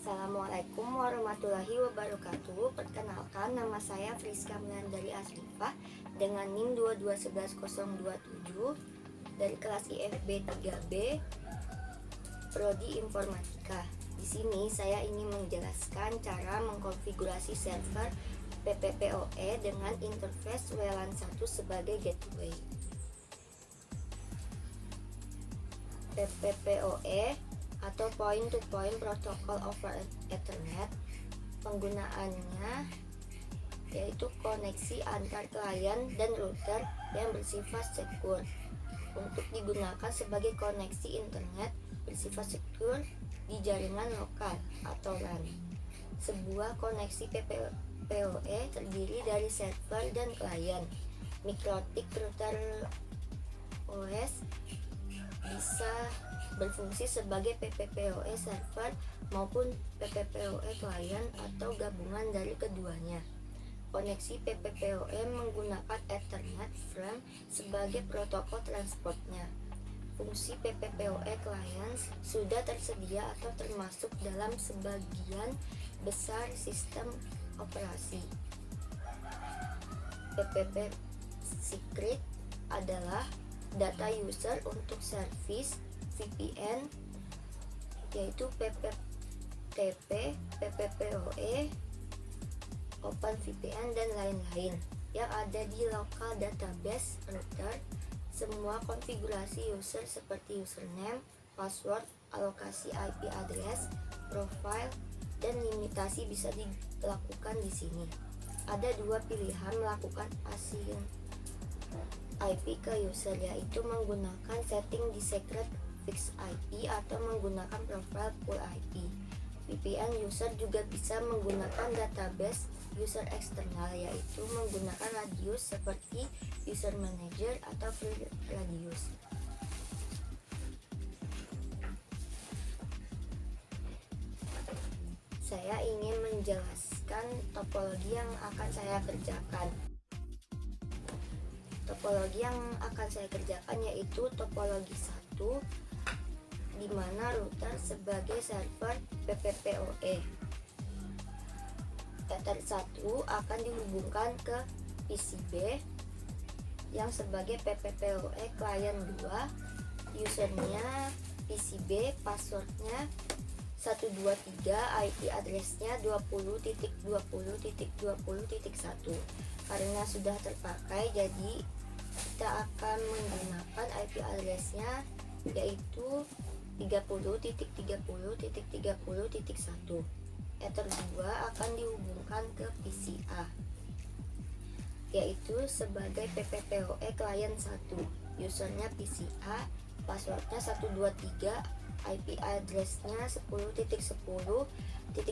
Assalamualaikum warahmatullahi wabarakatuh. Perkenalkan, nama saya Friska Melandari Asrifah dengan NIM 2211027 dari kelas IFB 3B Prodi Informatika. Di sini saya ingin menjelaskan cara mengkonfigurasi server PPPoE dengan interface WLAN 1 sebagai gateway. PPPoE atau Point to Point Protocol over Ethernet, penggunaannya yaitu koneksi antar klien dan router yang bersifat secure untuk digunakan sebagai koneksi internet bersifat secure di jaringan lokal atau LAN. Sebuah koneksi PPPoE terdiri dari server dan klien. Mikrotik router OS bisa berfungsi sebagai PPPoE server maupun PPPoE klien atau gabungan dari keduanya. Koneksi PPPoE menggunakan Ethernet frame sebagai protokol transportnya. Fungsi PPPoE client sudah tersedia atau termasuk dalam sebagian besar sistem operasi. PPP secret adalah data user untuk service VPN yaitu PPTP, PPPoE, OpenVPN dan lain-lain yang ada di local database router. Semua konfigurasi user seperti username, password, alokasi IP address, profile, dan limitasi bisa dilakukan di sini. Ada dua pilihan melakukan assign IP ke user, yaitu menggunakan setting di secret fixed IP atau menggunakan profile full IP. VPN user juga bisa menggunakan database user eksternal, yaitu menggunakan radius seperti user manager atau free radius. Saya ingin menjelaskan topologi yang akan saya kerjakan. Topologi yang akan saya kerjakan yaitu topologi 1, di mana router sebagai server PPPoE. Ether 1 akan dihubungkan ke PCB yang sebagai PPPoE client 2. Usernya PCB, passwordnya 123, IP addressnya 20.20.20.1. Karena sudah terpakai, jadi kita akan menggunakan IP addressnya yaitu 30.30.30.1. Ether 2 akan dihubungkan ke PCA yaitu sebagai PPPoE client 1. Usernya PCA, passwordnya 123, IP addressnya 10.10.10.1.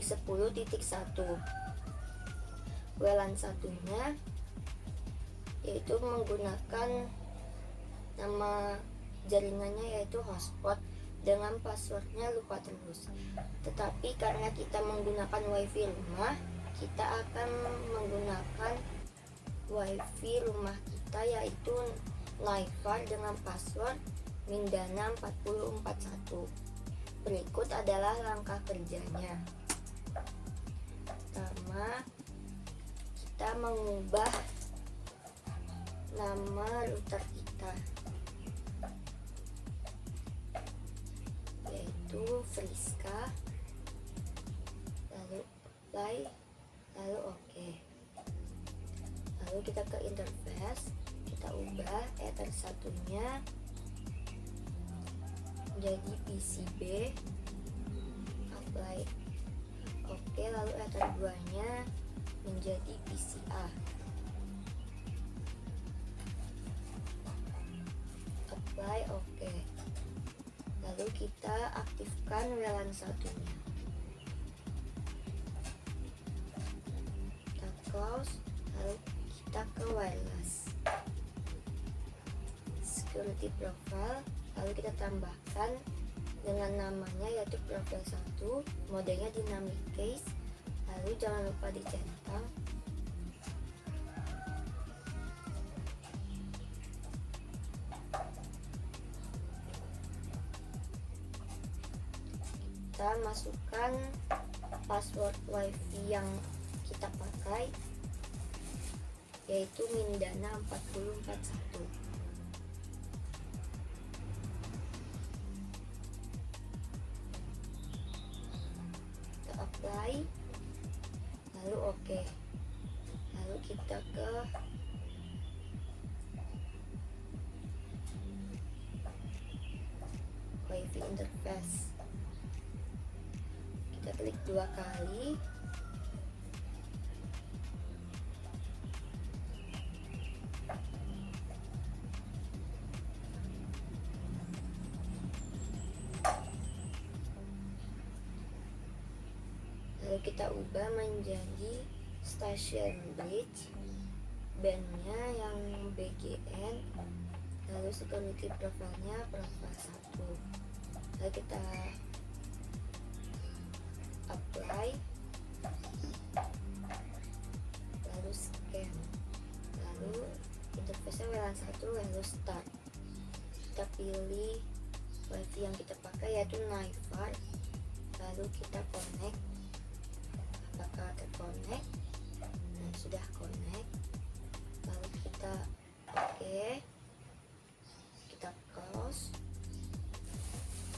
WLAN satunya yaitu menggunakan nama jaringannya yaitu hotspot dengan passwordnya lupa terus. Tetapi karena kita menggunakan wifi rumah, kita akan menggunakan wifi rumah kita yaitu Nifar dengan password Mindana4041. Berikut adalah langkah kerjanya. Pertama, kita mengubah nama router kita yaitu Friska, lalu apply, lalu oke. Lalu kita ke interface, kita ubah Ether satunya menjadi PCB, apply oke. Lalu Ether 2 nya menjadi PCA, apply oke. Lalu kita aktifkan WLAN satunya, kita close, lalu kita ke wireless security profile, lalu kita tambahkan dengan namanya yaitu profile 1, modenya dynamic case, lalu jangan lupa dicentang. Kita masukkan password wifi yang kita pakai, yaitu Mindana 4041. Kita apply, lalu oke. Lalu kita ke wifi interface, kita klik 2 kali. Lalu kita ubah menjadi Station Bridge, bandnya yang BGN, lalu security profile-nya profile 1. Lalu kita apply, lalu scan, lalu interface-nya WLAN 1, lalu start. Kita pilih wifi yang kita pakai, yaitu Naver, lalu kita connect. Apakah terconnect? Nah, sudah connect. Lalu kita oke, kita close,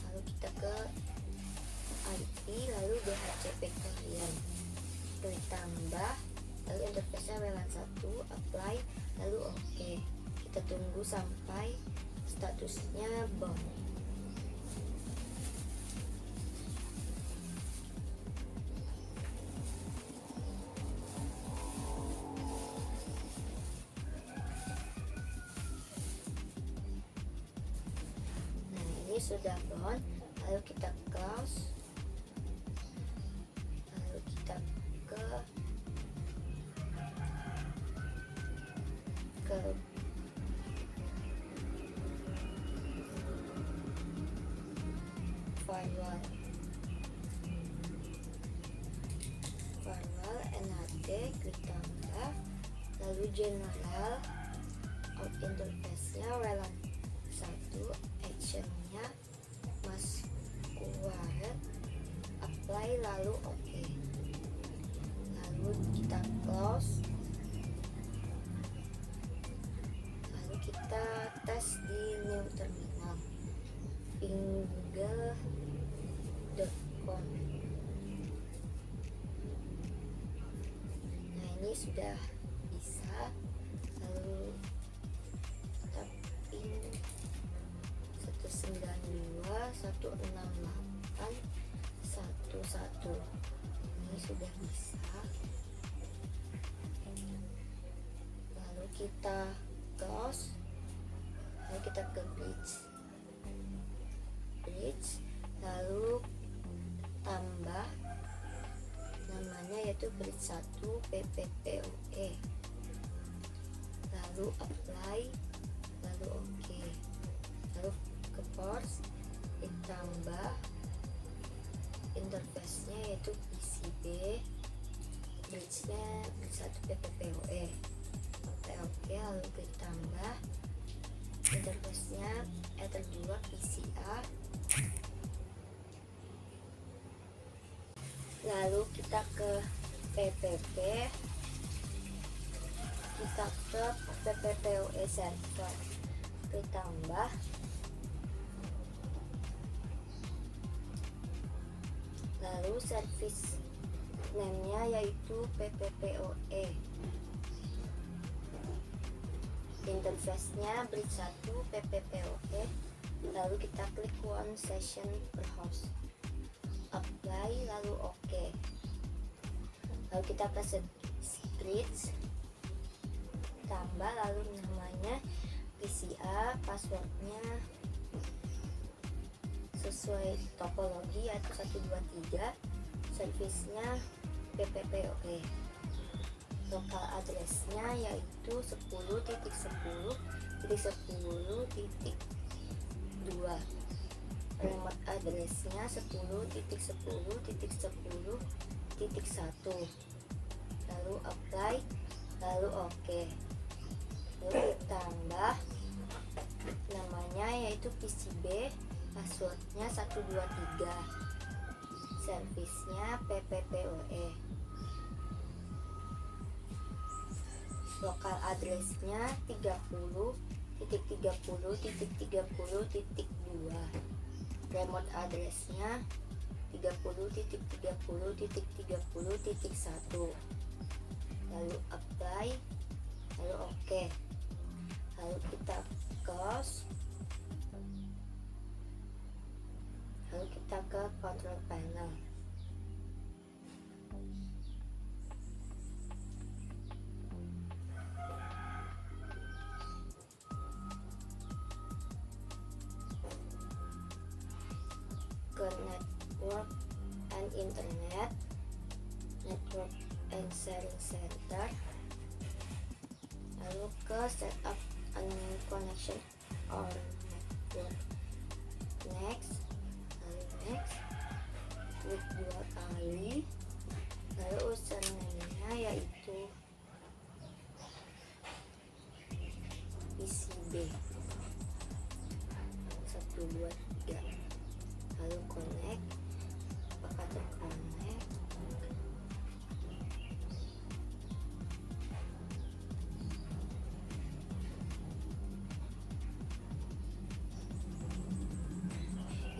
lalu kita ke IP, lalu DHCP kalian, klik tambah, lalu interface-nya WLAN 1, apply, lalu oke. Kita tunggu sampai statusnya bound. Sudah bound, lalu kita close, lalu kita ke firewall NHT, klik tambah, lalu general, out interface-nya WLAN 1, action-nya masquerade, apply, lalu oke. Lalu kita close, lalu kita tes di new terminal pingle.com. Nah, ini sudah bisa. Lalu kita ping 192.168.11. Ini sudah bisa. Lalu kita close, lalu kita ke bridge, lalu tambah namanya, yaitu bridge 1 PPPoE, lalu apply, lalu oke. Lalu ke force, ditambah interface-nya, yaitu PCB, bridge-nya bridge 1 PPPoE, oke. Lalu klik tambah interface-nya Ether 2 PCA. Lalu kita ke PPP, kita ke PPPoE server, klik tambah, lalu service name-nya yaitu PPPoE, interface-nya bridge 1 PPPoE, lalu kita klik one session per host, apply, lalu oke. Lalu kita ke script, tambah, lalu namanya PCA, passwordnya sesuai topologi, yaitu 123, service-nya PPPoE, lokal address-nya yaitu 10.10.10.2, remote address-nya 10.10.10.1, lalu apply, lalu oke. Lalu ditambah namanya yaitu PCB, passwordnya 123, servisnya PPPoE. Lokal addressnya 30.30.30.2. Remote addressnya 30.30.30.1. Lalu apply, lalu oke. Lalu kita close, lalu kita ke control panel. Ke network and internet, network and sharing center, lalu ke setup a new connection or network. Next, lalu next, klik 2 kali, lalu username-nya yaitu PCB 1, 2, 3. Lalu connect, apakah terconnect?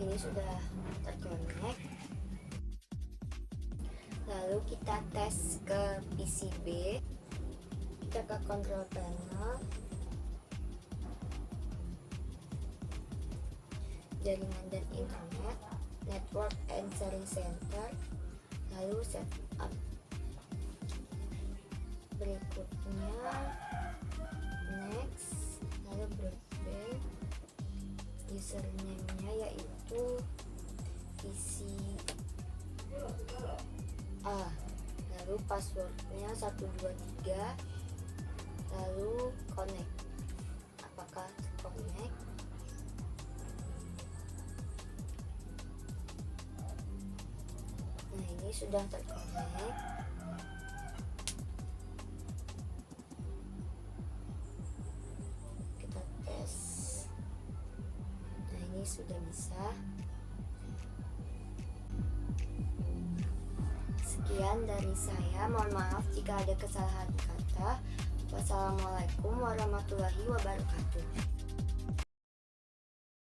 Ini sudah terconnect. Lalu kita tes ke PCB, kita ke control panel, jaringan dan internet, network and sharing center, lalu setup. Berikutnya next, lalu broadband, username-nya yaitu PC A, lalu passwordnya 123, lalu connect. Apakah connect? Nah, ini sudah terconnect. Kita tes. Nah, ini sudah bisa. Sekian dari saya, mohon maaf jika ada kesalahan kata. Wassalamualaikum warahmatullahi wabarakatuh.